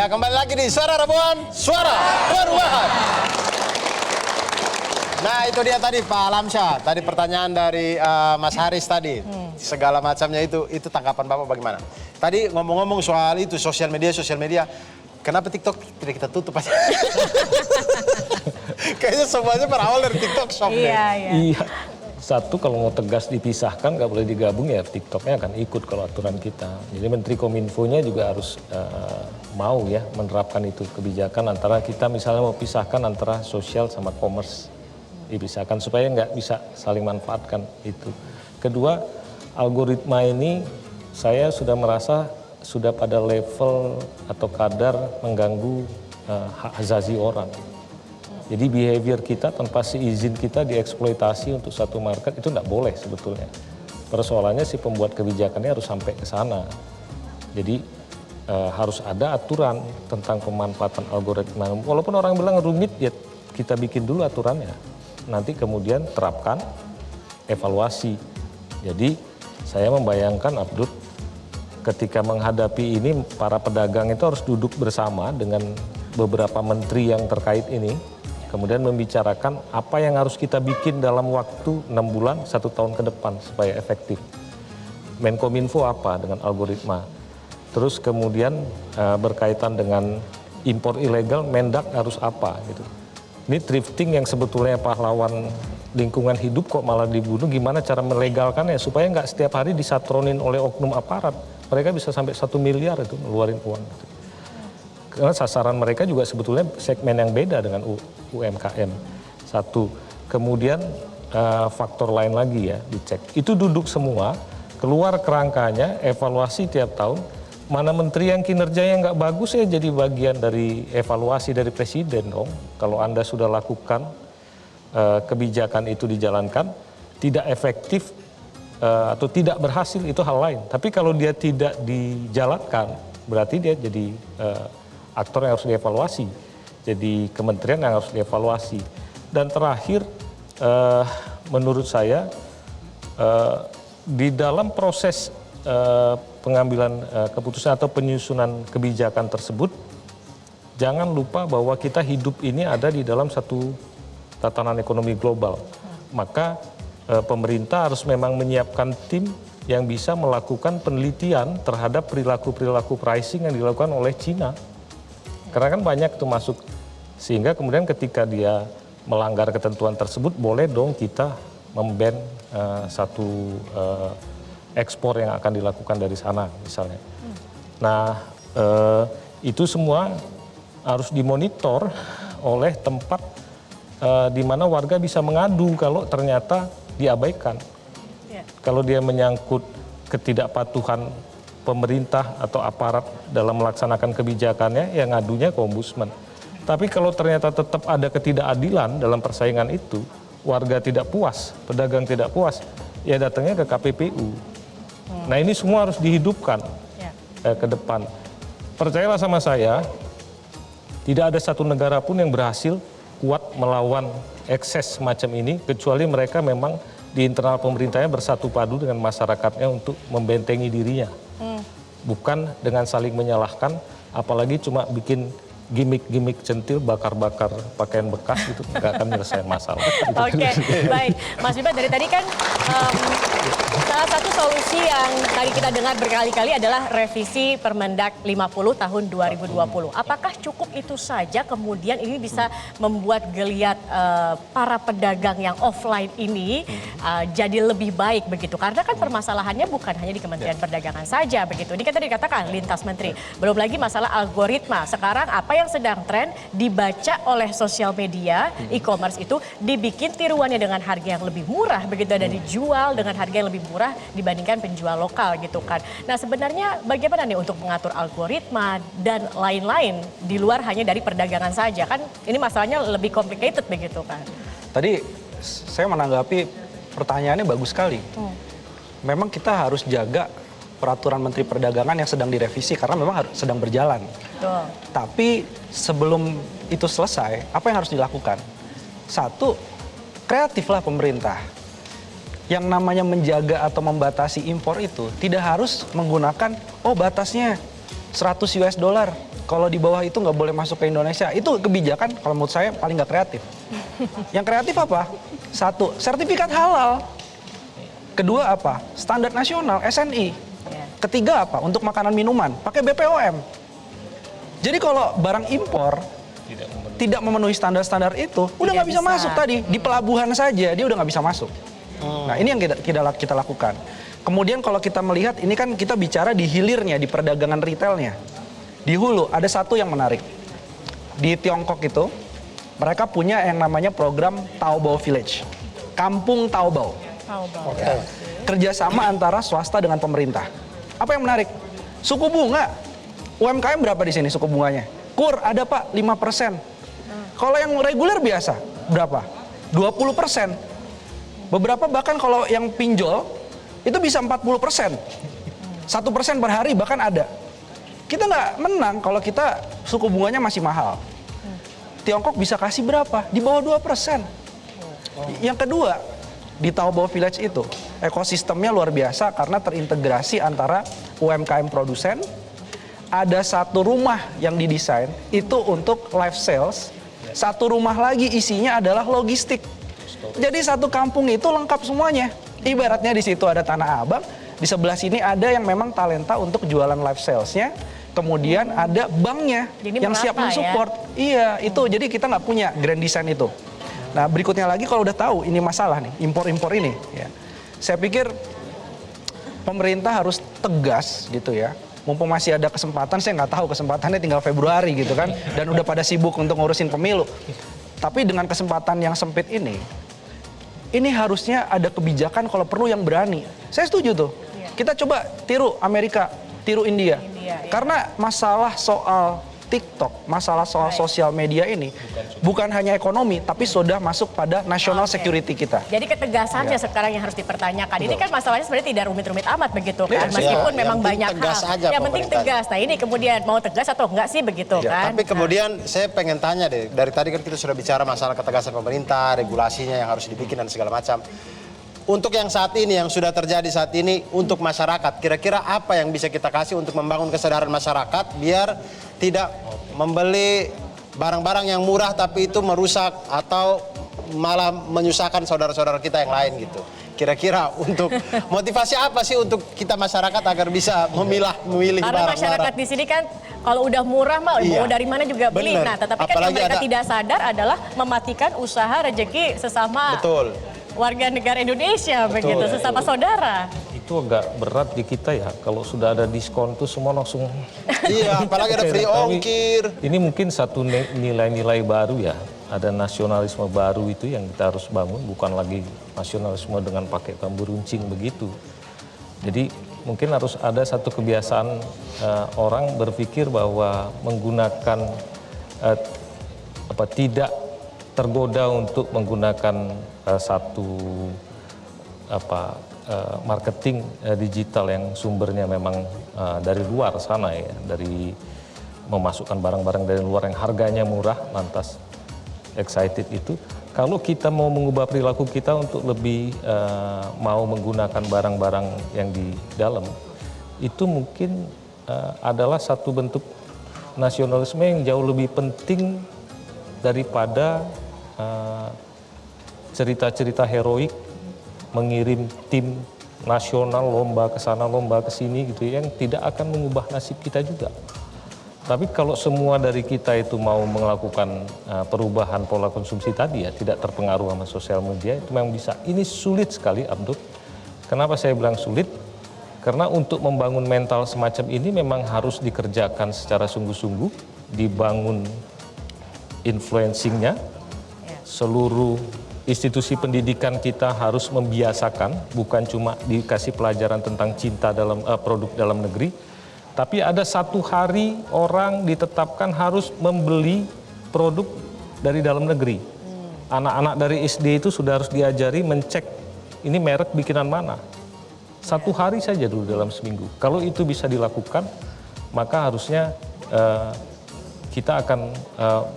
Ya, kembali lagi di Suara Rabuan, Suara Perubahan. Nah, itu dia tadi Pak Alamsyah. Tadi pertanyaan dari Mas Haris tadi. Segala macamnya itu tanggapan Bapak bagaimana? Tadi ngomong-ngomong soal itu sosial media. Kenapa TikTok tidak kita tutup aja? Kayaknya semuanya berawal dari TikTok Shop deh. Iya. Satu, kalau mau tegas dipisahkan nggak boleh digabung, ya TikToknya akan ikut kalau aturan kita. Jadi Menteri Kominfo-nya juga harus mau ya menerapkan itu kebijakan antara kita misalnya mau pisahkan antara sosial sama commerce, dipisahkan supaya nggak bisa saling manfaatkan itu. Kedua, algoritma ini saya sudah merasa sudah pada level atau kadar mengganggu hak asasi orang. Jadi behavior kita tanpa seizin kita dieksploitasi untuk satu market itu tidak boleh sebetulnya. Persoalannya si pembuat kebijakannya harus sampai ke sana. Jadi harus ada aturan tentang pemanfaatan algoritma. Walaupun orang bilang rumit, ya kita bikin dulu aturannya. Nanti kemudian terapkan, evaluasi. Jadi saya membayangkan Abdul, ketika menghadapi ini para pedagang itu harus duduk bersama dengan beberapa menteri yang terkait ini. Kemudian membicarakan apa yang harus kita bikin dalam waktu 6 bulan, 1 tahun ke depan supaya efektif. Menkominfo apa dengan algoritma. Terus kemudian berkaitan dengan impor ilegal, Mendak harus apa gitu. Ini thrifting yang sebetulnya pahlawan lingkungan hidup kok malah dibunuh, gimana cara melegalkannya supaya nggak setiap hari disatronin oleh oknum aparat. Mereka bisa sampai 1 miliar itu ngeluarin uang. Gitu. Karena sasaran mereka juga sebetulnya segmen yang beda dengan UMKM. Satu, kemudian faktor lain lagi ya dicek. Itu duduk semua, keluar kerangkanya, evaluasi tiap tahun. Mana menteri yang kinerjanya nggak bagus ya jadi bagian dari evaluasi dari presiden dong. Kalau Anda sudah lakukan kebijakan itu dijalankan, tidak efektif atau tidak berhasil itu hal lain. Tapi kalau dia tidak dijalankan, berarti dia jadi aktor yang harus dievaluasi, jadi kementerian yang harus dievaluasi. Dan terakhir, menurut saya di dalam proses pengambilan keputusan atau penyusunan kebijakan tersebut, jangan lupa bahwa kita hidup ini ada di dalam satu tatanan ekonomi global. Maka pemerintah harus memang menyiapkan tim yang bisa melakukan penelitian terhadap perilaku-perilaku pricing yang dilakukan oleh Cina. Karena kan banyak itu masuk, sehingga kemudian ketika dia melanggar ketentuan tersebut, boleh dong kita memban satu ekspor yang akan dilakukan dari sana misalnya. Nah itu semua harus dimonitor oleh tempat di mana warga bisa mengadu kalau ternyata diabaikan. Kalau dia menyangkut ketidakpatuhan pemerintah atau aparat dalam melaksanakan kebijakannya, yang ngadunya ke ombudsman. Tapi kalau ternyata tetap ada ketidakadilan dalam persaingan itu, warga tidak puas, pedagang tidak puas, ya datangnya ke KPPU. Nah ini semua harus dihidupkan ke depan. Percayalah sama saya, tidak ada satu negara pun yang berhasil kuat melawan ekses semacam ini, kecuali mereka memang di internal pemerintahnya bersatu padu dengan masyarakatnya untuk membentengi dirinya. Bukan dengan saling menyalahkan, apalagi cuma bikin gimmick-gimmick centil, bakar-bakar pakaian bekas itu nggak akan menyelesaikan masalah. Oke, baik. Mas Bima, dari tadi kan salah satu solusi yang tadi kita dengar berkali-kali adalah revisi Permendak 50 tahun 2020. Apakah cukup itu saja kemudian ini bisa membuat geliat para pedagang yang offline ini jadi lebih baik begitu? Karena kan permasalahannya bukan hanya di Kementerian Perdagangan saja begitu. Ini kan tadi dikatakan lintas menteri. Belum lagi masalah algoritma. Sekarang apa yang sedang tren dibaca oleh sosial media, e-commerce itu dibikin tiruannya dengan harga yang lebih murah begitu, dan dijual dengan harga yang lebih murah dibandingkan penjual lokal gitu kan. Nah sebenarnya bagaimana nih untuk mengatur algoritma dan lain-lain di luar hanya dari perdagangan saja, kan ini masalahnya lebih complicated begitu kan. Tadi saya menanggapi pertanyaannya bagus sekali. Memang kita harus jaga peraturan Menteri Perdagangan yang sedang direvisi karena memang sedang berjalan. Betul. Tapi sebelum itu selesai, apa yang harus dilakukan? Satu, kreatiflah pemerintah. Yang namanya menjaga atau membatasi impor itu tidak harus menggunakan, oh batasnya 100 US dollar, kalau di bawah itu nggak boleh masuk ke Indonesia. Itu kebijakan kalau menurut saya paling nggak kreatif. Yang kreatif apa? Satu, sertifikat halal. Kedua apa? Standar nasional, SNI. Ketiga apa? Untuk makanan minuman, pakai BPOM. Jadi kalau barang impor tidak memenuhi standar-standar itu, udah nggak bisa masuk tadi. Di pelabuhan saja dia udah nggak bisa masuk. Nah ini yang kita lakukan. Kemudian kalau kita melihat, ini kan kita bicara di hilirnya, di perdagangan retailnya. Di hulu ada satu yang menarik. Di Tiongkok itu, mereka punya yang namanya program Taobao Village. Kampung Taobao. Ya. Kerjasama antara swasta dengan pemerintah. Apa yang menarik? Suku bunga. UMKM berapa di sini suku bunganya? KUR ada Pak, 5%. Kalau yang reguler biasa, berapa? 20%. Beberapa bahkan kalau yang pinjol, itu bisa 40%. 1% per hari bahkan ada. Kita nggak menang kalau kita suku bunganya masih mahal. Tiongkok bisa kasih berapa? Di bawah 2%. Yang kedua, di Taobao Village itu, ekosistemnya luar biasa karena terintegrasi antara UMKM produsen. Ada satu rumah yang didesain itu untuk live sales. Satu rumah lagi isinya adalah logistik. Jadi satu kampung itu lengkap semuanya. Ibaratnya di situ ada Tanah Abang, di sebelah sini ada yang memang talenta untuk jualan live salesnya. Kemudian ada banknya yang siap mensupport. Iya, itu jadi kita nggak punya grand design itu. Nah berikutnya lagi kalau udah tahu ini masalah nih, impor-impor ini. Ya, saya pikir pemerintah harus tegas gitu ya. Mumpung masih ada kesempatan, saya nggak tahu kesempatannya tinggal Februari gitu kan. Dan udah pada sibuk untuk ngurusin pemilu. Tapi dengan kesempatan yang sempit ini harusnya ada kebijakan kalau perlu yang berani. Saya setuju tuh. Kita coba tiru Amerika, tiru India. Karena masalah soal TikTok, masalah soal sosial media ini bukan hanya ekonomi, tapi sudah masuk pada national security kita. Jadi ketegasannya sekarang yang harus dipertanyakan. Ini kan masalahnya sebenarnya tidak rumit-rumit amat begitu kan, meskipun memang banyak hal. Yang penting tegas. Nah ini kemudian mau tegas atau enggak sih begitu kan? Tapi kemudian saya pengen tanya deh, dari tadi kan kita sudah bicara masalah ketegasan pemerintah, regulasinya yang harus dibikin dan segala macam. Untuk yang saat ini, yang sudah terjadi saat ini, untuk masyarakat, kira-kira apa yang bisa kita kasih untuk membangun kesadaran masyarakat biar tidak membeli barang-barang yang murah tapi itu merusak atau malah menyusahkan saudara-saudara kita yang lain gitu. Kira-kira untuk motivasi apa sih untuk kita masyarakat agar bisa memilih Karena barang-barang? masyarakat di sini kan kalau udah murah mau dari mana juga beli. Bener. Nah, tetapi kan yang mereka tidak sadar adalah mematikan usaha rezeki sesama warga negara Indonesia begitu, sesama saudara. Itu agak berat di kita ya, kalau sudah ada diskon tuh semua langsung. Iya, apalagi ada free ongkir. Ini mungkin satu nilai-nilai baru ya, ada nasionalisme baru itu yang kita harus bangun, bukan lagi nasionalisme dengan pakai bambu runcing begitu. Jadi mungkin harus ada satu kebiasaan orang berpikir bahwa menggunakan tidak tergoda untuk menggunakan satu marketing digital yang sumbernya memang dari luar sana ya, dari memasukkan barang-barang dari luar yang harganya murah, lantas excited itu. Kalau kita mau mengubah perilaku kita untuk lebih mau menggunakan barang-barang yang di dalam, itu mungkin adalah satu bentuk nasionalisme yang jauh lebih penting daripada cerita-cerita heroik mengirim tim nasional lomba ke sana lomba ke sini gitu yang tidak akan mengubah nasib kita juga. Tapi kalau semua dari kita itu mau melakukan perubahan pola konsumsi tadi ya, tidak terpengaruh sama sosial media, itu memang bisa. Ini sulit sekali, Abdul. Kenapa saya bilang sulit? Karena untuk membangun mental semacam ini memang harus dikerjakan secara sungguh-sungguh, dibangun influencingnya. Seluruh institusi pendidikan kita harus membiasakan, bukan cuma dikasih pelajaran tentang cinta dalam produk dalam negeri, tapi ada satu hari orang ditetapkan harus membeli produk dari dalam negeri. Anak-anak dari SD itu sudah harus diajari mencek ini merek bikinan mana. Satu hari saja dulu dalam seminggu. Kalau itu bisa dilakukan, maka harusnya kita akan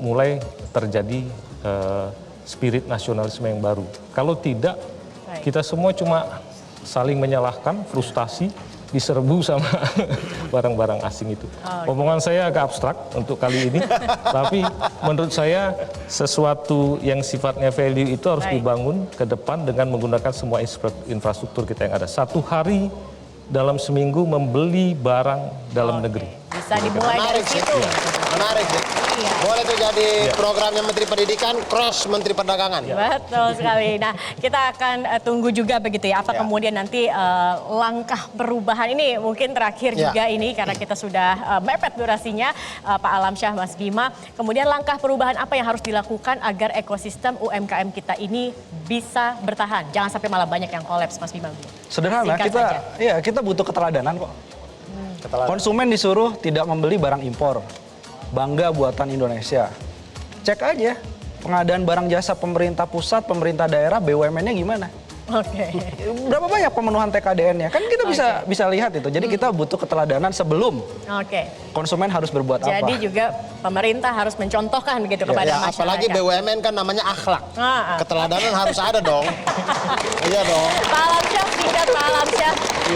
mulai terjadi spirit nasionalisme yang baru. Kalau tidak, kita semua cuma saling menyalahkan, frustasi, diserbu sama barang-barang asing itu. Omongan saya agak abstrak untuk kali ini, tapi menurut saya sesuatu yang sifatnya value itu harus dibangun ke depan dengan menggunakan semua infrastruktur kita yang ada. Satu hari dalam seminggu membeli barang dalam negeri. Bisa dimulai dari Menarik sih. situ. Menarik sih. Iya. Boleh tuh jadi programnya Menteri Pendidikan cross Menteri Perdagangan. Betul sekali. Nah, kita akan tunggu juga begitu ya. Apa kemudian nanti langkah perubahan ini mungkin terakhir juga ini karena kita sudah mepet durasinya Pak Alamsyah, Mas Bima. Kemudian langkah perubahan apa yang harus dilakukan agar ekosistem UMKM kita ini bisa bertahan? Jangan sampai malah banyak yang kolaps, Mas Bima. Sederhana, Singkat kita butuh keteladanan kok. Keteladan. Konsumen disuruh tidak membeli barang impor. Bangga buatan Indonesia. Cek aja pengadaan barang jasa pemerintah pusat, pemerintah daerah, BUMN-nya gimana? Oke. Berapa banyak pemenuhan TKDN-nya? Kan kita bisa lihat itu. Jadi kita butuh keteladanan sebelum Oke. konsumen harus berbuat apa. Jadi juga pemerintah harus mencontohkan begitu kepada Ya, masyarakat. apalagi BUMN kan namanya akhlak. Keteladanan harus ada dong. Iya dong. Pak Alamsyah, singkat Pak Alamsyah.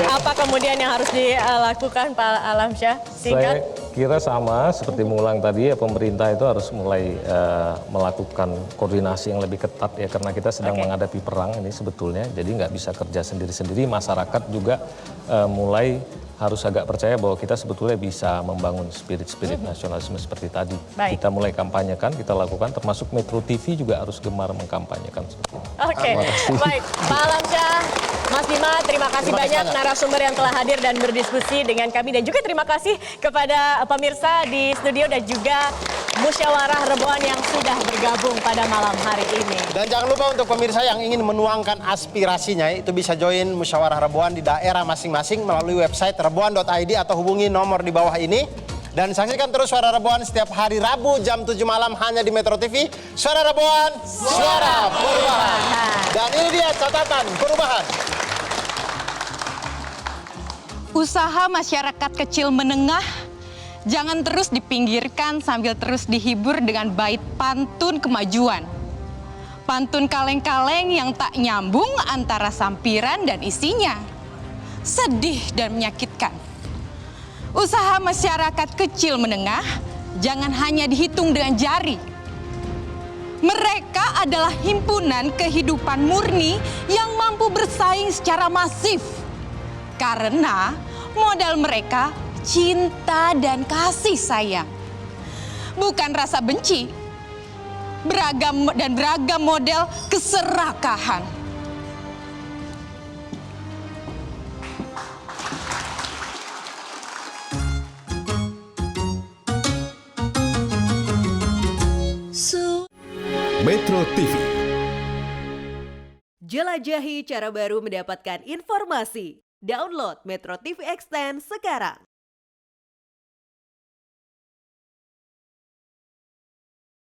Apa kemudian yang harus dilakukan Pak Alamsyah? Singkat. Saya kira sama seperti mengulang tadi ya, pemerintah itu harus mulai melakukan koordinasi yang lebih ketat ya, karena kita sedang menghadapi perang ini sebetulnya, jadi nggak bisa kerja sendiri-sendiri. Masyarakat juga mulai harus agak percaya bahwa kita sebetulnya bisa membangun spirit nasionalisme seperti tadi. Baik. Kita mulai kampanyekan, kita lakukan, termasuk Metro TV juga harus gemar mengkampanyekan. Oke, baik. Pak Alamsyah, Mas Bima, terima kasih banyak narasumber yang telah hadir dan berdiskusi dengan kami. Dan juga terima kasih kepada pemirsa di studio dan juga Musyawarah Reboan yang sudah bergabung pada malam hari ini. Dan jangan lupa untuk pemirsa yang ingin menuangkan aspirasinya itu bisa join Musyawarah Reboan di daerah masing-masing melalui website reboan.id atau hubungi nomor di bawah ini. Dan saksikan terus Suara Reboan setiap hari Rabu jam 7 malam hanya di Metro TV. Suara Reboan, suara perubahan. Dan ini dia catatan perubahan. Usaha masyarakat kecil menengah jangan terus dipinggirkan sambil terus dihibur dengan bait pantun kemajuan. Pantun kaleng-kaleng yang tak nyambung antara sampiran dan isinya. Sedih dan menyakitkan. Usaha masyarakat kecil menengah jangan hanya dihitung dengan jari. Mereka adalah himpunan kehidupan murni yang mampu bersaing secara masif. Karena modal mereka cinta dan kasih sayang. Bukan rasa benci. Beragam model keserakahan. Metro TV. Jelajahi cara baru mendapatkan informasi. Download Metro TV Extend sekarang.